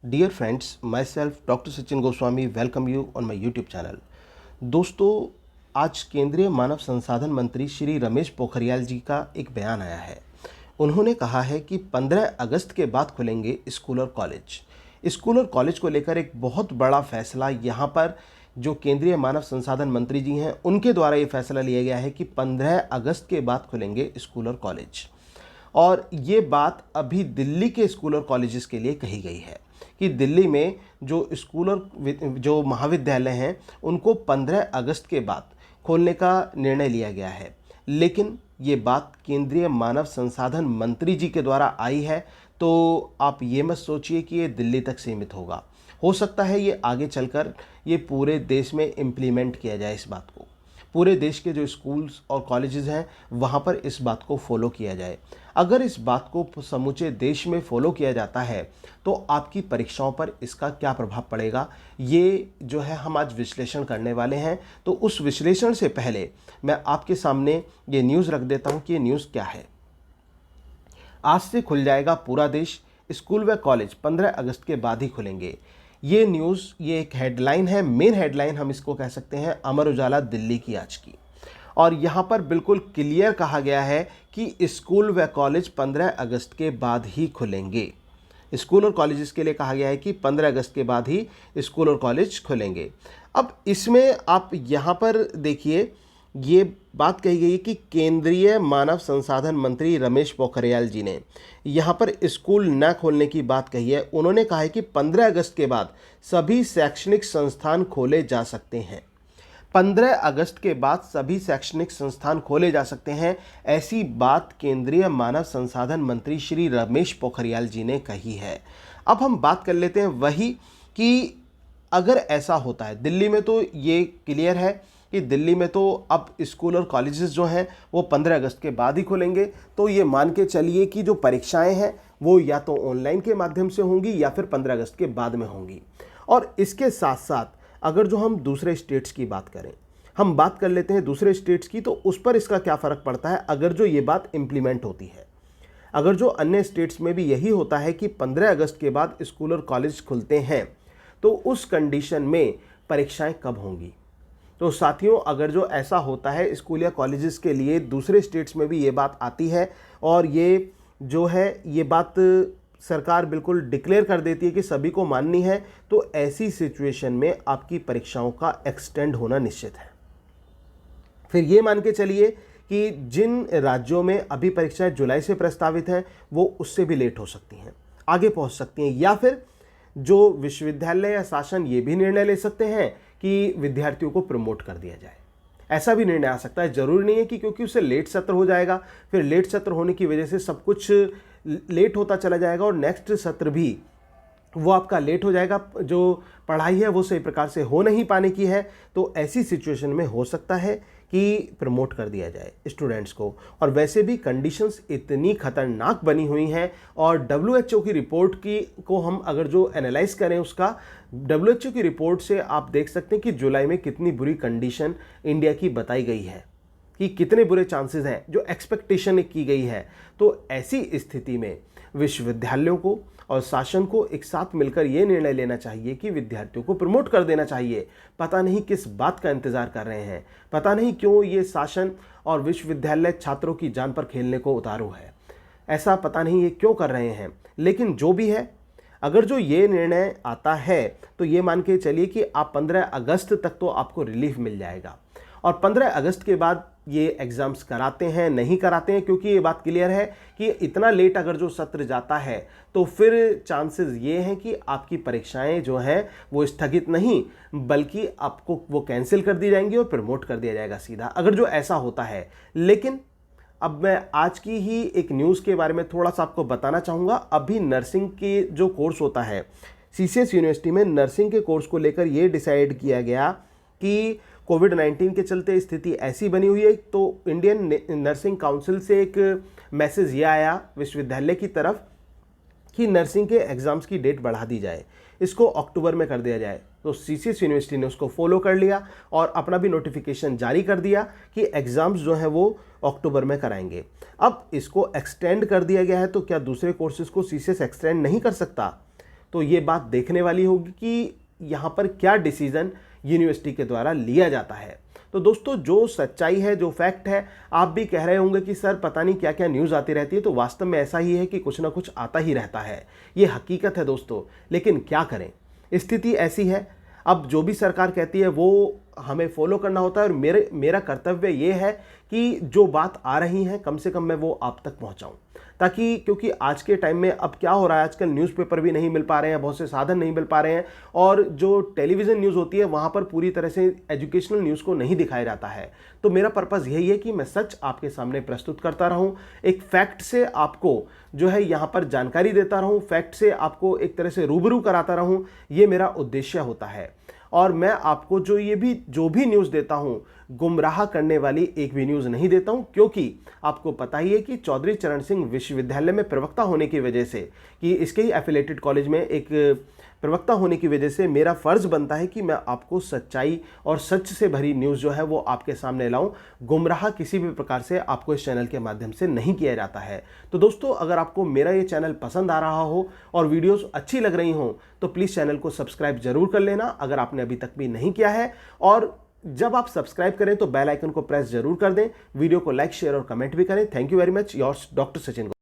Dear friends, myself Dr. Sachin Goswami welcome you on my YouTube channel. दोस्तों, आज केंद्रीय मानव संसाधन मंत्री श्री रमेश पोखरियाल जी का एक बयान आया है। उन्होंने कहा है कि 15 अगस्त के बाद खुलेंगे स्कूल और कॉलेज। स्कूल और कॉलेज को लेकर एक बहुत बड़ा फैसला यहाँ पर जो केंद्रीय मानव संसाधन मंत्री जी हैं उनके द्वारा ये फैसला लिया गया है कि 15 अगस्त के बाद खुलेंगे स्कूल और कॉलेज। और ये बात अभी दिल्ली के स्कूल और कॉलेजेस के लिए कही गई है कि दिल्ली में जो स्कूल और जो महाविद्यालय हैं उनको 15 अगस्त के बाद खोलने का निर्णय लिया गया है। लेकिन ये बात केंद्रीय मानव संसाधन मंत्री जी के द्वारा आई है, तो आप ये मत सोचिए कि ये दिल्ली तक सीमित होगा। हो सकता है ये आगे चलकर ये पूरे देश में इम्प्लीमेंट किया जाए। इस बात को पूरे देश के जो स्कूल्स और कॉलेजेस हैं वहाँ पर इस बात को फॉलो किया जाए। अगर इस बात को समूचे देश में फॉलो किया जाता है तो आपकी परीक्षाओं पर इसका क्या प्रभाव पड़ेगा, ये जो है हम आज विश्लेषण करने वाले हैं। तो उस विश्लेषण से पहले मैं आपके सामने ये न्यूज़ रख देता हूँ कि ये न्यूज़ क्या है। आज से खुल जाएगा पूरा देश, स्कूल व कॉलेज 15 अगस्त के बाद ही खुलेंगे। ये न्यूज़, ये एक हेडलाइन है, मेन हेडलाइन हम इसको कह सकते हैं अमर उजाला दिल्ली की आज की। और यहाँ पर बिल्कुल क्लियर कहा गया है कि स्कूल व कॉलेज 15 अगस्त के बाद ही खुलेंगे। स्कूल और कॉलेजेस के लिए कहा गया है कि 15 अगस्त के बाद ही स्कूल और कॉलेज खुलेंगे। अब इसमें आप यहाँ पर देखिए, ये बात कही गई है कि केंद्रीय मानव संसाधन मंत्री रमेश पोखरियाल जी ने यहाँ पर स्कूल न खोलने की बात कही है। उन्होंने कहा है कि 15 अगस्त के बाद सभी शैक्षणिक संस्थान खोले जा सकते हैं। 15 अगस्त के बाद सभी शैक्षणिक संस्थान खोले जा सकते हैं, ऐसी बात केंद्रीय मानव संसाधन मंत्री श्री रमेश पोखरियाल जी ने कही है। अब हम बात कर लेते हैं वही कि अगर ऐसा होता है, दिल्ली में तो ये क्लियर है कि दिल्ली में तो अब स्कूल और कॉलेजेस जो हैं वो 15 अगस्त के बाद ही खुलेंगे। तो ये मान के चलिए कि जो परीक्षाएं हैं वो या तो ऑनलाइन के माध्यम से होंगी या फिर 15 अगस्त के बाद में होंगी। और इसके साथ साथ अगर जो हम दूसरे स्टेट्स की बात करें, हम बात कर लेते हैं दूसरे स्टेट्स की, तो उस पर इसका क्या फ़र्क पड़ता है अगर जो ये बात इम्प्लीमेंट होती है। अगर जो अन्य स्टेट्स में भी यही होता है कि 15 अगस्त के बाद स्कूल और कॉलेज खुलते हैं, तो उस कंडीशन में परीक्षाएं कब होंगी। तो साथियों, अगर जो ऐसा होता है स्कूल या कॉलेजेस के लिए दूसरे स्टेट्स में भी ये बात आती है और ये जो है ये बात सरकार बिल्कुल डिक्लेयर कर देती है कि सभी को माननी है, तो ऐसी सिचुएशन में आपकी परीक्षाओं का एक्सटेंड होना निश्चित है। फिर ये मान के चलिए कि जिन राज्यों में अभी परीक्षाएं जुलाई से प्रस्तावित हैं वो उससे भी लेट हो सकती हैं, आगे पहुंच सकती हैं, या फिर जो विश्वविद्यालय या शासन ये भी निर्णय ले सकते हैं कि विद्यार्थियों को प्रमोट कर दिया जाए। ऐसा भी निर्णय आ सकता है। जरूरी नहीं है कि क्योंकि उससे लेट सत्र हो जाएगा, फिर लेट सत्र होने की वजह से सब कुछ लेट होता चला जाएगा और नेक्स्ट सत्र भी वो आपका लेट हो जाएगा, जो पढ़ाई है वो सही प्रकार से हो नहीं पाने की है। तो ऐसी सिचुएशन में हो सकता है कि प्रमोट कर दिया जाए स्टूडेंट्स को। और वैसे भी कंडीशंस इतनी खतरनाक बनी हुई हैं, और WHO की रिपोर्ट की को हम अगर जो एनालाइज करें उसका, WHO की रिपोर्ट से आप देख सकते हैं कि जुलाई में कितनी बुरी कंडीशन इंडिया की बताई गई है, कि कितने बुरे चांसेस हैं जो एक्सपेक्टेशन की गई है। तो ऐसी स्थिति में विश्वविद्यालयों को और शासन को एक साथ मिलकर यह निर्णय लेना चाहिए कि विद्यार्थियों को प्रमोट कर देना चाहिए। पता नहीं किस बात का इंतजार कर रहे हैं, पता नहीं क्यों ये शासन और विश्वविद्यालय छात्रों की जान पर खेलने को उतारू है, ऐसा पता नहीं ये क्यों कर रहे हैं। लेकिन जो भी है, अगर जो ये निर्णय आता है तो ये मान के चलिए कि आप 15 अगस्त तक तो आपको रिलीफ मिल जाएगा। और 15 अगस्त के बाद ये एग्ज़ाम्स कराते हैं नहीं कराते हैं, क्योंकि ये बात क्लियर है कि इतना लेट अगर जो सत्र जाता है तो फिर चांसेस ये हैं कि आपकी परीक्षाएं जो हैं वो स्थगित नहीं बल्कि आपको वो कैंसिल कर दी जाएंगी और प्रमोट कर दिया जाएगा सीधा, अगर जो ऐसा होता है। लेकिन अब मैं आज की ही एक न्यूज़ के बारे में थोड़ा सा आपको बताना चाहूँगा। अभी नर्सिंग के जो कोर्स होता है, CCS यूनिवर्सिटी में नर्सिंग के कोर्स को लेकर ये डिसाइड किया गया कि कोविड-19 के चलते स्थिति ऐसी बनी हुई है, तो इंडियन नर्सिंग काउंसिल से एक मैसेज ये आया विश्वविद्यालय की तरफ कि नर्सिंग के एग्ज़ाम्स की डेट बढ़ा दी जाए, इसको अक्टूबर में कर दिया जाए। तो CCS यूनिवर्सिटी ने उसको फॉलो कर लिया और अपना भी नोटिफिकेशन जारी कर दिया कि एग्ज़ाम्स जो हैं वो अक्टूबर में कराएंगे। अब इसको एक्सटेंड कर दिया गया है, तो क्या दूसरे कोर्सेज़ को CCS एक्सटेंड नहीं कर सकता? तो ये बात देखने वाली होगी कि यहाँ पर क्या डिसीज़न यूनिवर्सिटी के द्वारा लिया जाता है। तो दोस्तों, जो सच्चाई है, जो फैक्ट है, आप भी कह रहे होंगे कि सर पता नहीं क्या क्या न्यूज़ आती रहती है, तो वास्तव में ऐसा ही है कि कुछ ना कुछ आता ही रहता है। ये हकीकत है दोस्तों, लेकिन क्या करें, स्थिति ऐसी है। अब जो भी सरकार कहती है वो हमें फॉलो करना होता है, और मेरा कर्तव्य ये है कि जो बात आ रही है कम से कम मैं वो आप तक पहुंचाऊं, ताकि क्योंकि आज के टाइम में अब क्या हो रहा है, आजकल न्यूज़पेपर भी नहीं मिल पा रहे हैं, बहुत से साधन नहीं मिल पा रहे हैं, और जो टेलीविज़न न्यूज़ होती है वहाँ पर पूरी तरह से एजुकेशनल न्यूज़ को नहीं दिखाया जाता है। तो मेरा पर्पज़ यही है कि मैं सच आपके सामने प्रस्तुत करता रहूँ, एक फैक्ट से आपको जो है यहाँ पर जानकारी देता रहूँ, फैक्ट से आपको एक तरह से रूबरू कराता रहूँ, ये मेरा उद्देश्य होता है। और मैं आपको जो भी न्यूज़ देता हूं, गुमराह करने वाली एक भी न्यूज़ नहीं देता हूं, क्योंकि आपको पता ही है कि चौधरी चरण सिंह विश्वविद्यालय में प्रवक्ता होने की वजह से, कि इसके ही एफिलेटेड कॉलेज में एक प्रवक्ता होने की वजह से मेरा फ़र्ज़ बनता है कि मैं आपको सच्चाई और सच से भरी न्यूज़ जो है वो आपके सामने लाऊं। गुमराह किसी भी प्रकार से आपको इस चैनल के माध्यम से नहीं किया जाता है। तो दोस्तों, अगर आपको मेरा ये चैनल पसंद आ रहा हो और वीडियोस अच्छी लग रही हों, तो प्लीज़ चैनल को सब्सक्राइब जरूर कर लेना, अगर आपने अभी तक भी नहीं किया है। और जब आप सब्सक्राइब करें तो बेल आइकन को प्रेस जरूर कर दें, वीडियो को लाइक, शेयर और कमेंट भी करें। Thank you very much, yours doctor Sachin.